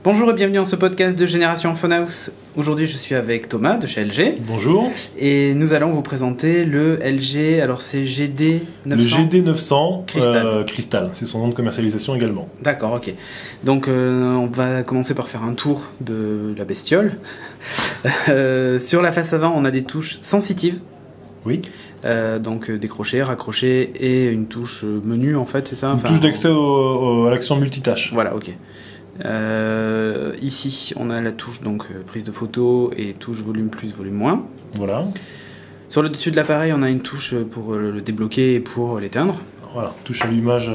Bonjour et bienvenue dans ce podcast de Génération Phonehouse. Aujourd'hui je suis avec Thomas de chez LG. Bonjour. Et nous allons vous présenter le LG, alors c'est GD900. Le GD900 Crystal. Crystal, c'est son nom de commercialisation également. D'accord, ok. Donc on va commencer par faire un tour de la bestiole. Sur la face avant on a des touches sensitives. Oui. Donc décrocher, raccrocher et une touche menu en fait, c'est ça? Une touche d'accès à l'action multitâche. Voilà, ok. Ici on a la touche donc prise de photo et touche volume plus volume moins. Voilà. Sur le dessus de l'appareil on a une touche pour le débloquer et pour l'éteindre. Voilà, touche allumage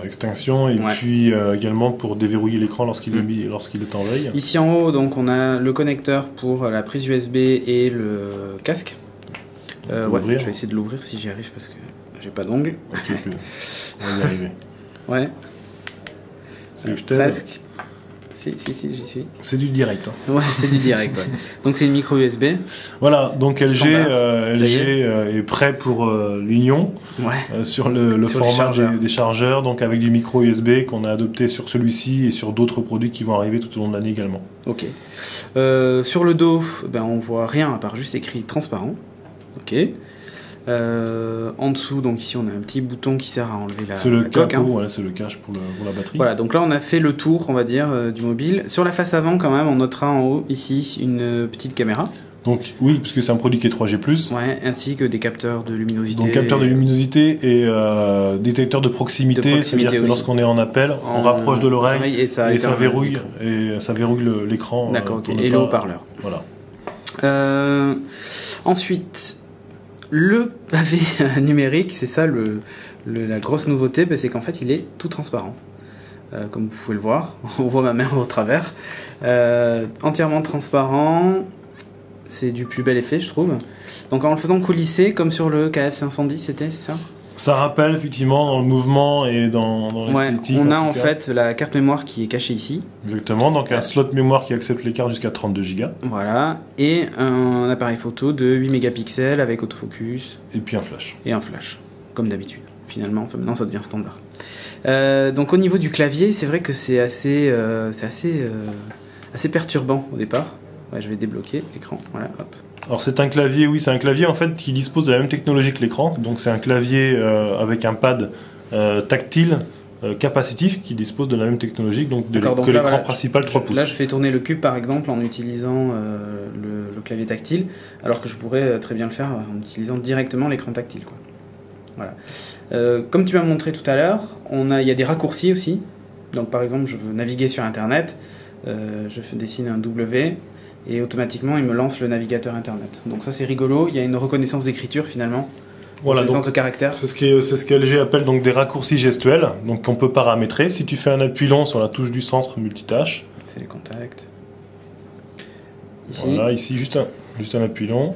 extinction et puis également pour déverrouiller l'écran lorsqu'il est en veille. Ici en haut donc on a le connecteur pour la prise USB et le casque. Ouais, je vais essayer de l'ouvrir si j'y arrive parce que j'ai pas d'ongles. Ok, on va y arriver. Ouais. C'est je t'aide. Presque. Si, j'y suis. C'est du direct. Hein. Ouais, c'est du direct. Ouais. Donc c'est une micro USB. Voilà, donc LG est prêt pour l'union sur le format des chargeurs, donc avec du micro USB qu'on a adopté sur celui-ci et sur d'autres produits qui vont arriver tout au long de l'année également. Ok. Sur le dos, on voit rien à part juste écrit transparent. Ok. En dessous, donc ici on a un petit bouton qui sert à enlever la coque. Voilà, c'est le cache pour la batterie. Voilà, donc là on a fait le tour, on va dire, du mobile. Sur la face avant, quand même, on notera en haut ici une petite caméra. Donc oui, parce que c'est un produit qui est 3G+. Ouais, ainsi que des capteurs de luminosité. Donc capteur de luminosité et détecteur de proximité, c'est-à-dire que lorsqu'on est en appel, on rapproche de l'oreille et ça verrouille l'écran. D'accord, ok. Et le haut-parleur. Voilà. Ensuite, le pavé numérique, c'est ça la grosse nouveauté, c'est qu'en fait il est tout transparent. Comme vous pouvez le voir, on voit ma main au travers. Entièrement transparent, c'est du plus bel effet je trouve. Donc en le faisant coulisser, comme sur le KF510 c'est ça? Ça rappelle effectivement dans le mouvement et dans l'esthétique. On a en fait la carte mémoire qui est cachée ici. Exactement, donc un slot mémoire qui accepte les cartes jusqu'à 32 Go. Voilà, et un appareil photo de 8 mégapixels avec autofocus. Et puis un flash. Et un flash, comme d'habitude. Finalement, enfin, maintenant ça devient standard. Donc au niveau du clavier, c'est vrai que c'est assez perturbant au départ. Ouais, je vais débloquer l'écran, voilà, hop. Alors c'est un clavier, oui, c'est un clavier en fait qui dispose de la même technologie que l'écran. Donc c'est un clavier avec un pad tactile capacitif qui dispose de la même technologie que l'écran principal 3 pouces. Là je fais tourner le cube par exemple en utilisant le clavier tactile, alors que je pourrais très bien le faire en utilisant directement l'écran tactile, quoi. Voilà. Comme tu m'as montré tout à l'heure, il y a des raccourcis aussi. Donc par exemple je veux naviguer sur internet, je dessine un W. Et automatiquement il me lance le navigateur internet. Donc ça c'est rigolo, il y a une reconnaissance d'écriture finalement. Voilà, reconnaissance de caractère. C'est ce que LG appelle donc des raccourcis gestuels, donc qu'on peut paramétrer. Si tu fais un appui long sur la touche du centre multitâche. C'est les contacts. Ici. Voilà, ici juste un appui long.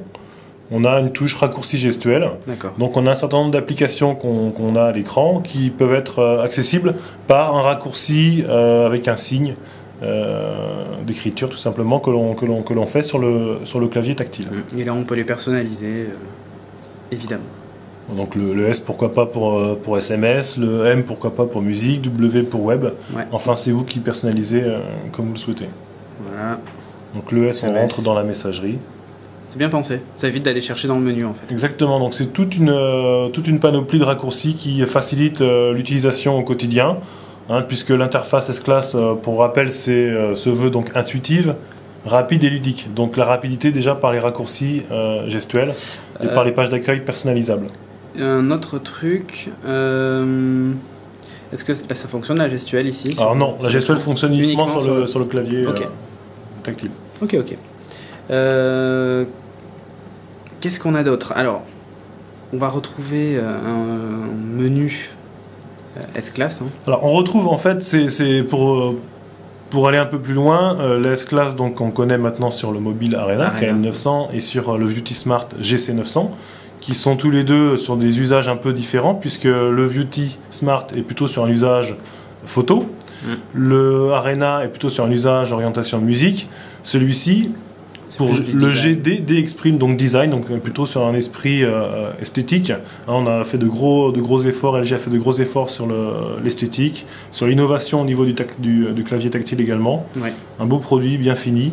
On a une touche raccourci gestuel. D'accord. Donc on a un certain nombre d'applications qu'on a à l'écran qui peuvent être accessibles par un raccourci avec un signe. D'écriture tout simplement que l'on fait sur le clavier tactile. Et là on peut les personnaliser évidemment. Donc le S pourquoi pas pour SMS, le M pourquoi pas pour musique, W pour web. Ouais. Enfin c'est vous qui personnalisez comme vous le souhaitez. Voilà. Donc le S on rentre dans la messagerie. C'est bien pensé, ça évite d'aller chercher dans le menu en fait. Exactement, donc c'est toute une panoplie de raccourcis qui facilite l'utilisation au quotidien. Puisque l'interface S-Class, pour rappel, se veut donc intuitive, rapide et ludique. Donc la rapidité déjà par les raccourcis gestuels et par les pages d'accueil personnalisables. Un autre truc, est-ce que là, ça fonctionne la gestuelle ici? Alors non, la gestuelle fonctionne uniquement sur le clavier tactile. Ok. Qu'est-ce qu'on a d'autre? Alors, on va retrouver un menu S-Class. Alors on retrouve en fait, c'est pour Pour aller un peu plus loin, la S-Class qu'on connaît maintenant sur le mobile Arena, KM900, et sur le Vuity Smart GC900, qui sont tous les deux sur des usages un peu différents, puisque le Vuity Smart est plutôt sur un usage photo, le Arena est plutôt sur un usage orientation musique. Celui-ci, pour le GD exprime donc design, donc plutôt sur un esprit esthétique. On a fait de gros efforts, LG a fait de gros efforts sur l'esthétique, sur l'innovation au niveau du clavier tactile également. Ouais. Un beau produit bien fini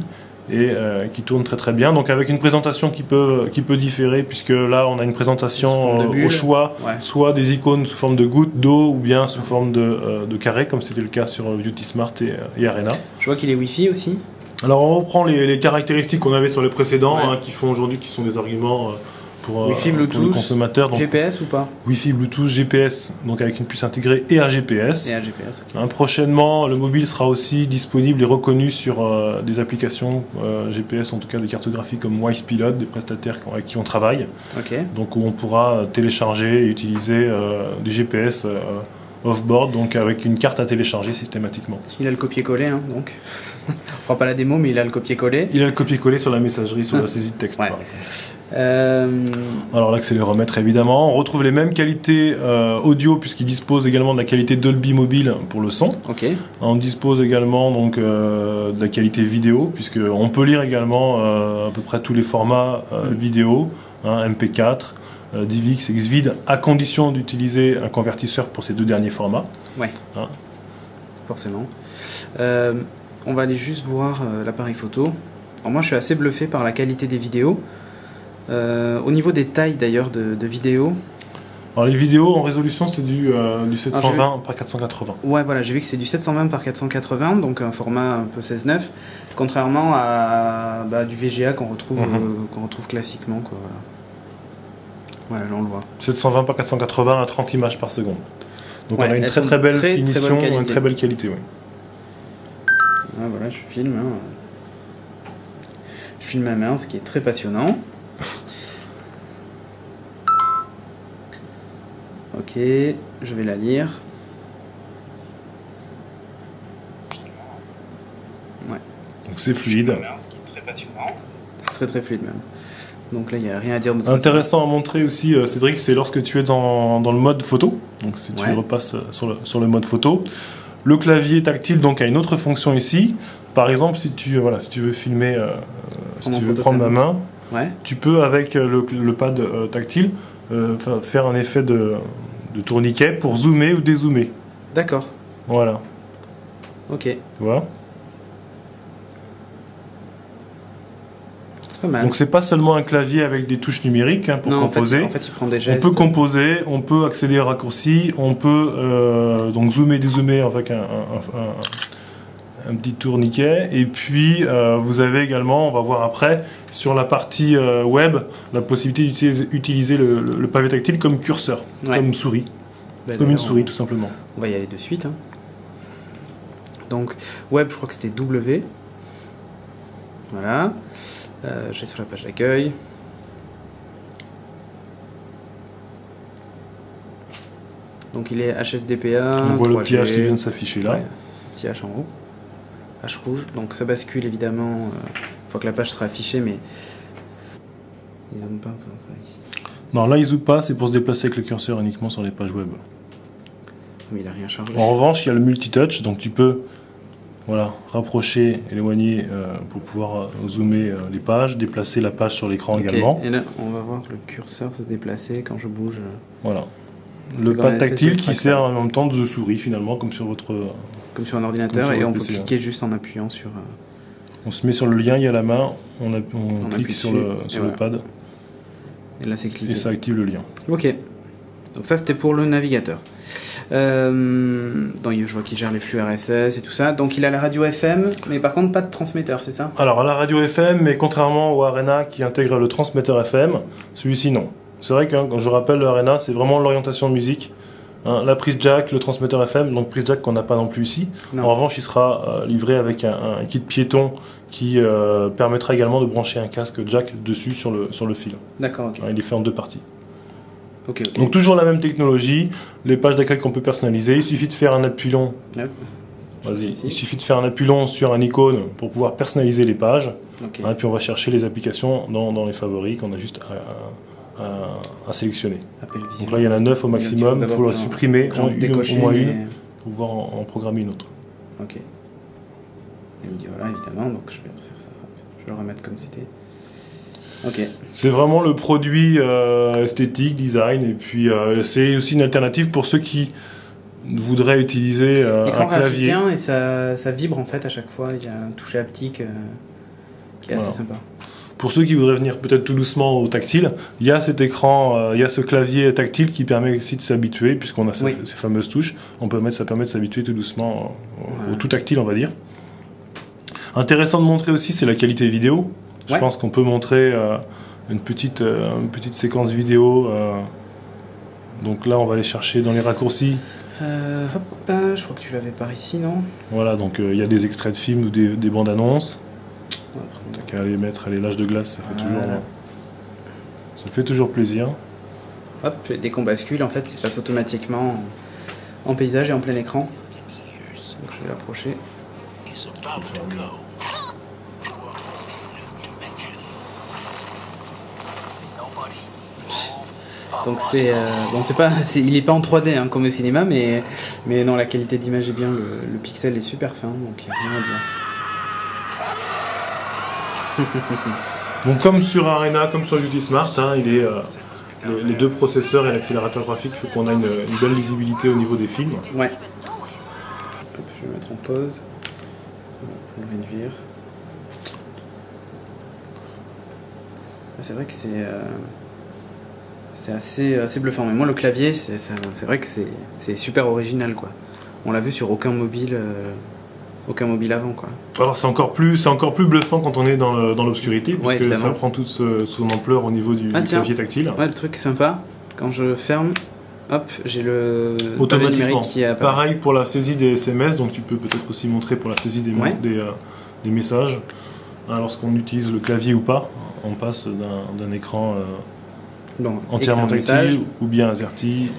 et qui tourne très très bien. Donc avec une présentation qui peut différer, puisque là on a une présentation au choix, soit des icônes sous forme de gouttes d'eau ou bien sous forme de carré, comme c'était le cas sur Vuity Smart et Arena. Je vois qu'il est Wi-Fi aussi. Alors on reprend les caractéristiques qu'on avait sur les précédents, qui font aujourd'hui, qui sont des arguments pour le consommateur. Donc, GPS ou pas? Wi-Fi, Bluetooth, GPS, donc avec une puce intégrée et un GPS. Okay. Prochainement, le mobile sera aussi disponible et reconnu sur des applications GPS, en tout cas des cartographies comme WisePilot, des prestataires avec qui on travaille. Okay. Donc où on pourra télécharger et utiliser des GPS off-board, donc avec une carte à télécharger systématiquement. Il a le copier-coller, hein, donc. On fera pas la démo, mais il a le copier-coller. Il a le copier-coller sur la messagerie, sur la saisie de texte. Ouais. Alors l'accéléromètre, évidemment. On retrouve les mêmes qualités audio, puisqu'il dispose également de la qualité Dolby Mobile pour le son. Okay. On dispose également donc, de la qualité vidéo, puisqu'on peut lire également à peu près tous les formats vidéo, MP4, DivX, Xvid, à condition d'utiliser un convertisseur pour ces deux derniers formats. Ouais. Forcément. On va aller juste voir l'appareil photo. Alors moi je suis assez bluffé par la qualité des vidéos. Au niveau des tailles d'ailleurs de vidéos. Alors les vidéos en résolution c'est du 720 par 480. Ouais voilà, j'ai vu que c'est du 720 par 480, donc un format un peu 16:9, contrairement à du VGA qu'on retrouve classiquement, quoi, voilà, là on le voit. 720 par 480 à 30 images par seconde. Donc on a une très belle finition, une très belle qualité. Oui. Voilà, je filme. Je filme ma main, ce qui est très passionnant. Ok, je vais la lire. Ouais. Donc c'est fluide. C'est très fluide même. Donc là, il n'y a rien à dire de ça. Intéressant à montrer aussi, Cédric, c'est lorsque tu es dans le mode photo. Donc si tu repasses sur le mode photo. Le clavier tactile donc, a une autre fonction ici. Par exemple, si tu veux filmer, si tu veux prendre ma main, tu peux, avec le pad tactile, faire un effet de tourniquet pour zoomer ou dézoomer. D'accord. Voilà. Ok. Tu vois ? Pas mal. Donc c'est pas seulement un clavier avec des touches numériques pour composer. En fait, il prend des gestes. On peut composer, on peut accéder aux raccourcis, on peut donc zoomer, dézoomer avec un petit tourniquet. Et puis vous avez également, on va voir après, sur la partie web, la possibilité d'utiliser le pavé tactile comme curseur, comme souris, comme une souris tout simplement. On va y aller de suite. Hein. Donc web, je crois que c'était W. Voilà. J'ai sur la page d'accueil. Donc il est HSDPA. On voit le petit H qui vient de s'afficher là. Petit H en haut. H rouge. Donc ça bascule évidemment une fois que la page sera affichée, mais ils zoome pas ça ici. Non, là il zoome pas, c'est pour se déplacer avec le curseur uniquement sur les pages web. Mais il a rien chargé. En revanche, il y a le multitouch, donc tu peux rapprocher, éloigner pour pouvoir zoomer les pages, déplacer la page sur l'écran également. Et là, on va voir le curseur se déplacer quand je bouge. Voilà. Le pad tactile qui sert en même temps de souris finalement, comme sur un ordinateur, et on peut cliquer juste en appuyant sur. On se met sur le lien, il y a la main, on clique sur le pad. Et là, c'est cliqué. Et ça active le lien. Ok. Donc ça, c'était pour le navigateur. Donc, je vois qu'il gère les flux RSS et tout ça. Donc il a la radio FM, mais par contre pas de transmetteur, c'est ça? Alors la radio FM, mais contrairement au Arena qui intègre le transmetteur FM, celui-ci non. C'est vrai que quand je rappelle le Arena, c'est vraiment l'orientation musique. La prise jack, le transmetteur FM, donc prise jack qu'on n'a pas non plus ici. Non. En revanche, il sera livré avec un kit piéton qui permettra également de brancher un casque jack dessus sur le fil. D'accord, ok. Il est fait en deux parties. Okay. Donc toujours la même technologie, les pages d'accueil qu'on peut personnaliser, il suffit de faire un appui long Vas-y, il suffit de faire un appui long sur un icône pour pouvoir personnaliser les pages. Ok. Hein, puis on va chercher les applications dans les favoris qu'on a juste à sélectionner. Appel Donc visuel. là, il y en a 9 au maximum, il faut la supprimer J'en ai décoché, au moins mais- une pour pouvoir en programmer une autre. Ok. Il me dit voilà, évidemment, donc je vais refaire ça. Je vais le remettre comme c'était. Ok. C'est vraiment le produit esthétique, design, et puis c'est aussi une alternative pour ceux qui voudraient utiliser un L'écran réagit clavier. bien et ça vibre en fait à chaque fois. Il y a un toucher haptique qui est Voilà. assez sympa. Pour ceux qui voudraient venir peut-être tout doucement au tactile, il y a cet écran, il y a ce clavier tactile qui permet aussi de s'habituer, puisqu'on a Oui. ces fameuses touches. Ça permet de s'habituer tout doucement au tout tactile, on va dire. Intéressant de montrer aussi, c'est la qualité vidéo. Je Ouais. pense qu'on peut montrer une petite séquence vidéo. Donc là, on va aller chercher dans les raccourcis. Hop, je crois que tu l'avais par ici, non? Voilà, donc il y a des extraits de films ou des bandes annonces. On va prendre- T'as qu'à aller mettre les lâches de glace, Voilà. ça fait toujours plaisir. Hop, et dès qu'on bascule, en fait, il passe automatiquement en paysage et en plein écran. Donc je vais l'approcher. Donc c'est bon, il est pas en 3D hein, comme au cinéma, mais non, la qualité d'image est bien, le pixel est super fin, donc il n'y a rien à dire. Donc comme sur Arena, comme sur UT Smart, hein, les deux processeurs et l'accélérateur graphique font qu'on a une belle lisibilité au niveau des films. Ouais. Hop, je vais mettre en pause. On va réduire. C'est vrai que c'est assez bluffant. Mais moi, le clavier, c'est vrai que c'est super original, quoi. On l'a vu sur aucun mobile avant, quoi. Alors c'est encore plus bluffant quand on est dans l'obscurité, Ouais, puisque évidemment. ça prend toute son ampleur au niveau du Ah, tiens. clavier tactile. Ouais, le truc est sympa. Quand je ferme, hop, j'ai le palais Automatiquement. numérique qui apparaît. Pareil pour la saisie des SMS, donc tu peux peut-être aussi montrer pour la saisie des messages. Hein, lorsqu'on utilise le clavier ou pas, on passe d'un écran Donc, entièrement écrire un message, tactile, ou bien AZERTY,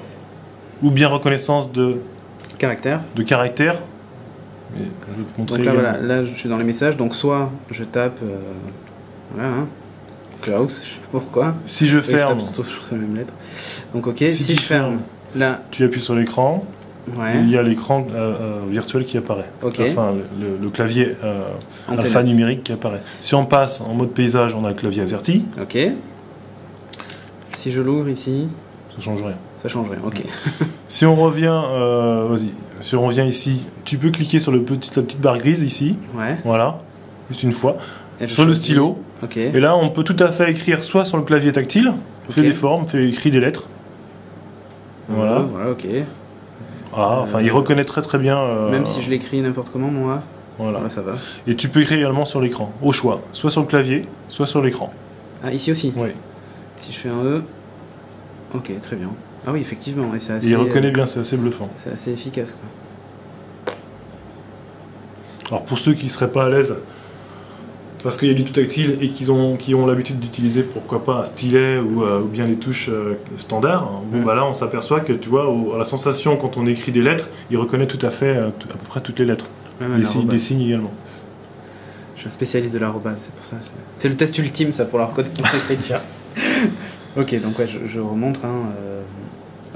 ou bien reconnaissance de caractère. caractère. Mais je vais te montrer Donc là, également. voilà, là je suis dans les messages, donc soit je tape, voilà, hein, Klaus, je sais pas pourquoi. Si je Oui, je ferme, tape toujours sur la même lettre. Donc ok, Si si tu je ferme, là, tu appuies sur l'écran, ouais, il y a l'écran virtuel qui apparaît. Ok. Enfin, le clavier Antenne. alphanumérique qui apparaît. Si on passe en mode paysage, on a le clavier AZERTY, ok. Si je l'ouvre ici, ça change rien. ça change rien, ok. Si on revient, si on revient ici, tu peux cliquer sur la petite barre grise ici, Ouais. voilà, juste une fois, Et je sur le choisis. stylo. Ok. Et là, on peut tout à fait écrire soit sur le clavier tactile, fait Ok. des formes, écrit des lettres. Voilà. Voilà, ok. Ah, enfin, il reconnaît très très bien. Même si je l'écris n'importe comment, moi, Voilà. ouais, ça va. Et tu peux écrire également sur l'écran, au choix, soit sur le clavier, soit sur l'écran. Ah, ici aussi. Oui. Si je fais un E, ok, très bien. Ah oui, effectivement, et c'est Et assez, il reconnaît bien, c'est assez bluffant. c'est assez efficace, quoi. Alors pour ceux qui ne seraient pas à l'aise, parce qu'il y a du tout tactile et qui ont l'habitude d'utiliser pourquoi pas un stylet ou bien les touches standards, hein, bon bah là on s'aperçoit que tu vois, à la sensation quand on écrit des lettres, il reconnaît tout à fait à peu près toutes les lettres. Même à Des l'arrobase. signes également. Je suis un spécialiste de l'arrobase, c'est pour ça. C'est le test ultime, ça, pour la reconnaissance d'écriture. Ok, donc ouais, je remontre. Hein,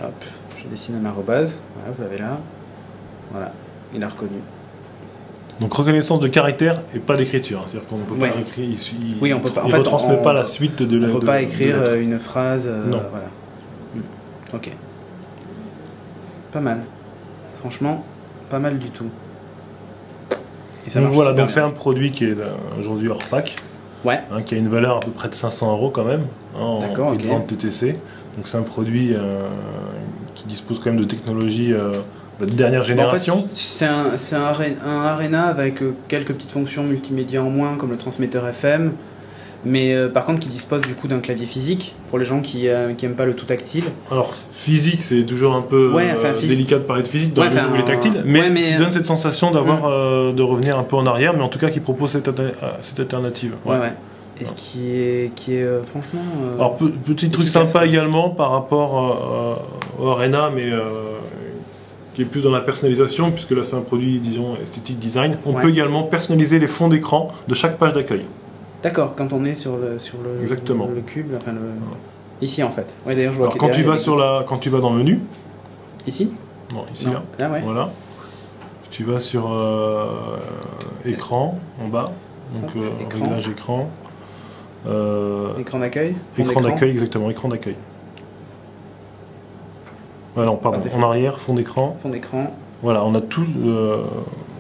hop, je dessine un arrobase. Voilà, vous l'avez là. Voilà, il a reconnu. Donc reconnaissance de caractère et pas d'écriture. hein. C'est-à-dire qu'on ne peut Ouais. pas écrire, Oui, on peut pas. En il fait, retransmet on- pas la suite de On la ne peut pas de écrire lettres. une phrase. Non. Voilà. Ok. Pas mal. Franchement, pas mal du tout. Et ça Donc marche voilà, super donc c'est bien. un produit qui est aujourd'hui hors pack, Ouais. hein, qui a une valeur à peu près de 500 € quand même, hein, en D'accord, prix de ok. vente TTC. Donc c'est un produit qui dispose quand même de technologies de dernière génération. Bon, en fait, c'est un Arena avec quelques petites fonctions multimédia en moins, comme le transmetteur FM, mais par contre qui dispose du coup d'un clavier physique pour les gens qui aiment pas le tout tactile. Alors physique, c'est toujours un peu Ouais, enfin, physique. délicat de parler de physique dans Ouais, la mesure où il est tactile, mais, ouais, mais, qui donne cette sensation d'avoir de revenir un peu en arrière, mais en tout cas qui propose cette alternative. Ouais, ouais. Et qui est franchement. Alors petit truc efficace, sympa quoi. également par rapport au Arena, mais qui est plus dans la personnalisation, puisque là c'est un produit, disons, esthétique design. On peut également personnaliser les fonds d'écran de chaque page d'accueil. D'accord, quand on est sur le Exactement. Le cube, enfin ici en fait. Ouais, d'ailleurs, je vois Alors, quand tu vas dans le menu. Ici? Non, ici non. là. Là, ouais. Voilà. Tu vas sur écran en bas. Donc réglage écran. Écran d'accueil. Écran d'accueil, exactement. Écran d'accueil. Voilà, pardon. En arrière, fond d'écran. Fond d'écran. Voilà, on a tout.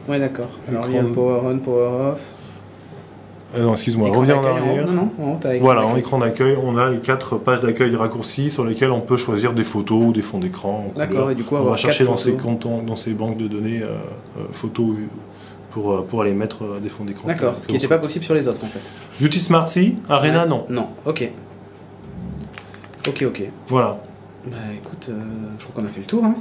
Ouais, d'accord. Alors il y a le power on, power off. Non, excuse-moi, reviens en arrière. Voilà, en écran d'accueil, on a les 4 pages d'accueil raccourcis sur lesquelles on peut choisir des photos ou des fonds d'écran. D'accord, et du coup, on va chercher dans ces banques de données photos pour aller mettre des fonds d'écran. D'accord, ce qui n'était pas possible sur les autres en fait. Beauty Smarty, Arena, non. Non, ok. Ok. Voilà. Bah écoute, je crois qu'on a fait le tour. Hein.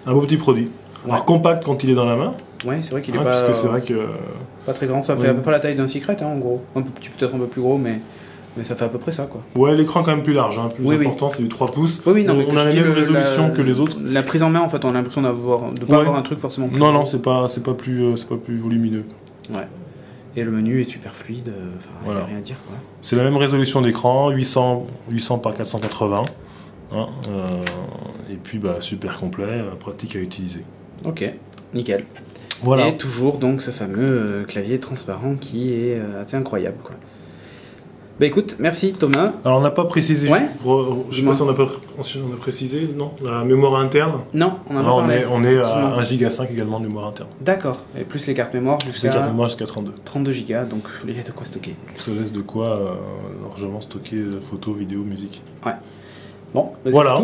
Un beau petit produit. Ouais. Alors compact quand il est dans la main. Ouais, c'est vrai qu'il est pas. Parce que c'est vrai que. Pas très grand, ça fait à peu près la taille d'un Secret, hein, en gros. Peut-être un peu plus gros, mais ça fait à peu près ça, quoi. Ouais, l'écran quand même plus large, hein, plus important, c'est du 3 pouces. Oui, non, on a la même résolution que les autres. La prise en main, en fait, on a l'impression de pas avoir un truc forcément plus Non, c'est pas plus volumineux. Ouais. Et le menu est super fluide, il n'y a rien à dire, quoi. C'est la même résolution d'écran, 800 par 480. Hein, et puis, super complet, pratique à utiliser. Ok, nickel. Voilà. Et toujours donc ce fameux clavier transparent qui est assez incroyable, quoi. Bah écoute, merci Thomas. Alors on n'a pas précisé, ouais. Je sais pas si on a précisé, non, la mémoire interne. Non, on n'a pas parlé. On est à 1,5 Go également de mémoire interne. D'accord, et plus les cartes mémoire jusqu'à 32. 32 Go, donc il y a de quoi stocker. Ça laisse de quoi largement stocker photos, vidéos, musique. Ouais. Bon, voilà.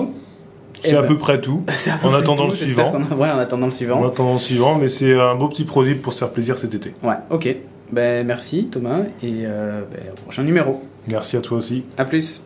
C'est à peu près tout. En attendant le suivant. Ouais, en attendant le suivant. En attendant le suivant, mais c'est un beau petit produit pour se faire plaisir cet été. Ouais, ok. Ben, merci Thomas et au prochain numéro. Merci à toi aussi. À plus.